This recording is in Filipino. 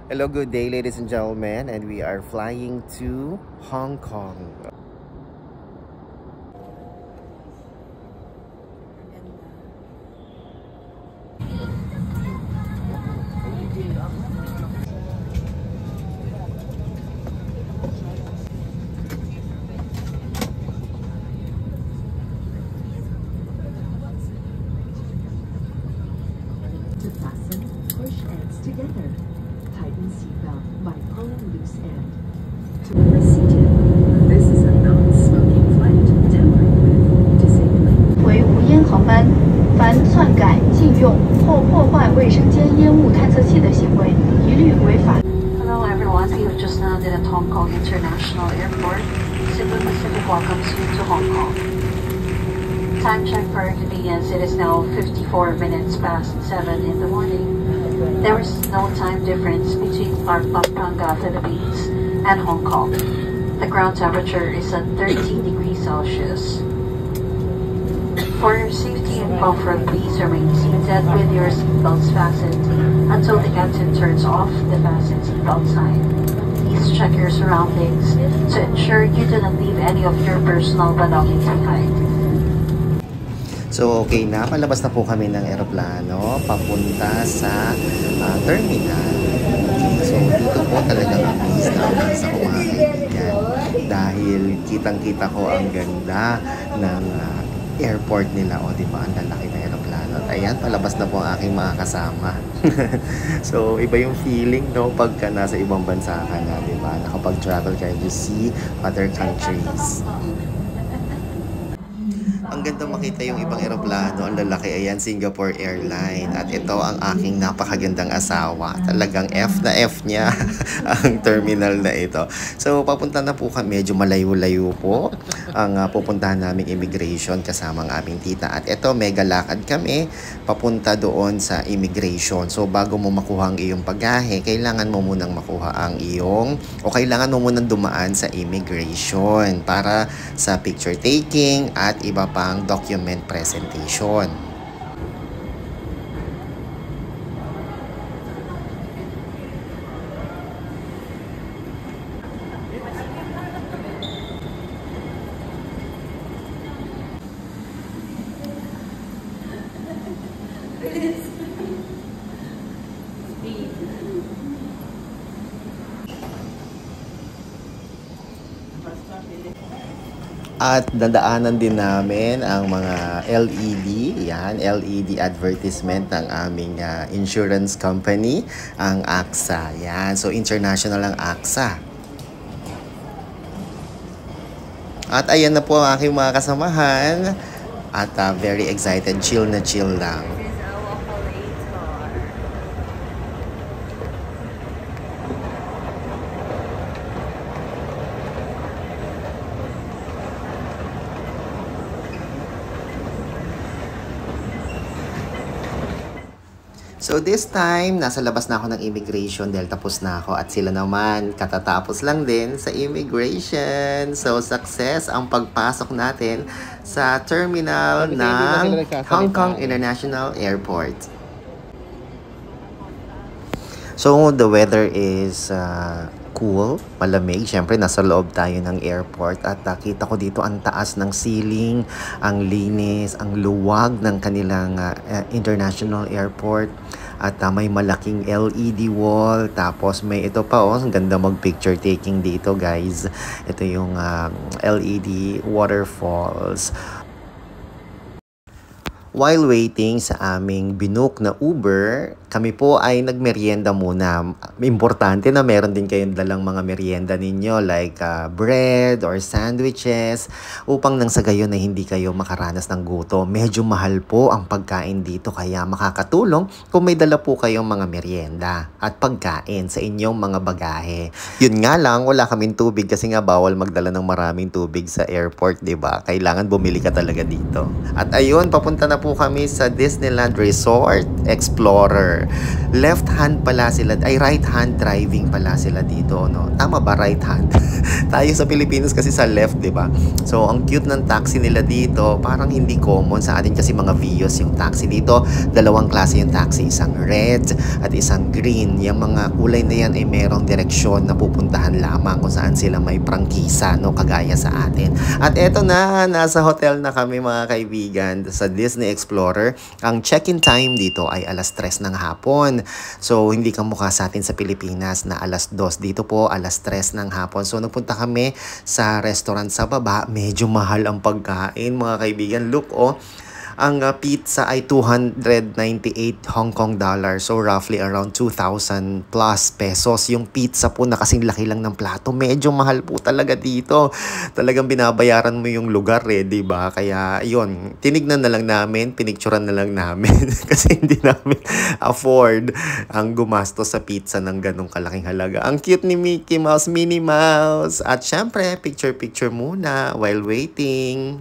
Hello, good day, ladies and gentlemen, and we are flying to Hong Kong. To fasten, push ends together. Tighten seatbelt by pulling loose end. To proceed, this is a non-smoking flight. Tampering with, disabling. 为无烟航班，凡篡改、禁用或破坏卫生间烟雾探测器的行为，一律违法。 Hello everyone, you've just landed at Hong Kong International Airport. Cebu Pacific welcomes you to Hong Kong. Time check for your convenience, it is now 54 minutes past 7 in the morning. There is no time difference between Pampanga, Philippines and Hong Kong. The ground temperature is at 13 degrees Celsius. For your safety and comfort, please remain seated with your seatbelts fastened until the captain turns off the fasten seatbelt sign. Please check your surroundings to ensure you do not leave any of your personal belongings behind. So okay na, palabas na po kami ng eroplano papunta sa terminal. So dito po talagang amazed na ako sa mga kaibigan dahil kitang-kita ko ang ganda ng airport nila. O diba, ang lalaki ng eroplano. At ayan, palabas na po ang aking mga kasama. So iba yung feeling, no, pagka nasa ibang bansa ka na, diba? Nakapag-travel ka to see other countries. Ang ganda makita yung ibang eroplano, ang lalaki. Ayan, Singapore Airline. At ito ang aking napakagandang asawa. Talagang F na F niya ang terminal na ito. So, papunta na po kami. Medyo malayo-layo po ang pupuntahan naming immigration kasama ang aming tita. At ito, mega lakad kami papunta doon sa immigration. So, bago mo makuha ang iyong bagahe, kailangan mo munang makuha ang iyong, o kailangan mo munang dumaan sa immigration para sa picture taking at iba pang document presentation. At dadaanan din namin ang mga LED, yan, LED advertisement ng aming insurance company, ang AXA. Yan, so international ang AXA. At ayan na po ang aking mga kasamahan. At very excited, chill na chill lang. So this time, nasa labas na ako ng immigration dahil tapos na ako at sila naman katatapos lang din sa immigration. So success ang pagpasok natin sa terminal ng Hong Kong International Airport. So the weather is cool, malamig. Siyempre, nasa loob tayo ng airport at nakita ko dito ang taas ng ceiling, ang linis, ang luwag ng kanilang international airport. At may malaking LED wall. Tapos may ito pa, oh, ang ganda mag-picture taking dito, guys. Ito yung LED waterfalls. While waiting sa aming binook na Uber, kami po ay nagmerienda muna. Importante na meron din kayong dalang mga merienda ninyo like bread or sandwiches upang nang sa gayon na hindi kayo makaranas ng gutom. Medyo mahal po ang pagkain dito kaya makakatulong kung may dala po kayong mga merienda at pagkain sa inyong mga bagahe. Yun nga lang, wala kaming tubig kasi nga bawal magdala ng maraming tubig sa airport, 'di ba? Kailangan bumili ka talaga dito. At ayun, papunta na po kami sa Disneyland Resort Explorer. Explorer. Left hand pala sila, ay right hand driving pala sila dito, no? Tama ba, right hand? Tayo sa Pilipinas kasi sa left, di ba? So, ang cute ng taxi nila dito, parang hindi common sa atin kasi mga Vios yung taxi dito. Dalawang klase yung taxi, isang red at isang green. Yung mga kulay na yan ay merong direksyon na pupuntahan lamang kung saan sila may prangkisa, no? Kagaya sa atin. At eto na, nasa hotel na kami mga kaibigan sa Disney Explorer. Ang check-in time dito ay alas 3 ng hapon. So, hindi kamukha sa atin sa Pilipinas na alas 2. Dito po, alas 3 ng hapon. So, nagpunta kami sa restaurant sa baba. Medyo mahal ang pagkain, mga kaibigan. Look, oh. Ang pizza ay 298 Hong Kong dollars. So, roughly around 2,000 plus pesos. Yung pizza po na kasing laki lang ng plato. Medyo mahal po talaga dito. Talagang binabayaran mo yung lugar diba? Kaya, yun. Tinignan na lang namin. Pinicturean na lang namin. Kasi hindi namin afford ang gumastos sa pizza ng ganong kalaking halaga. Ang cute ni Mickey Mouse, Minnie Mouse. At syempre, picture-picture muna while waiting.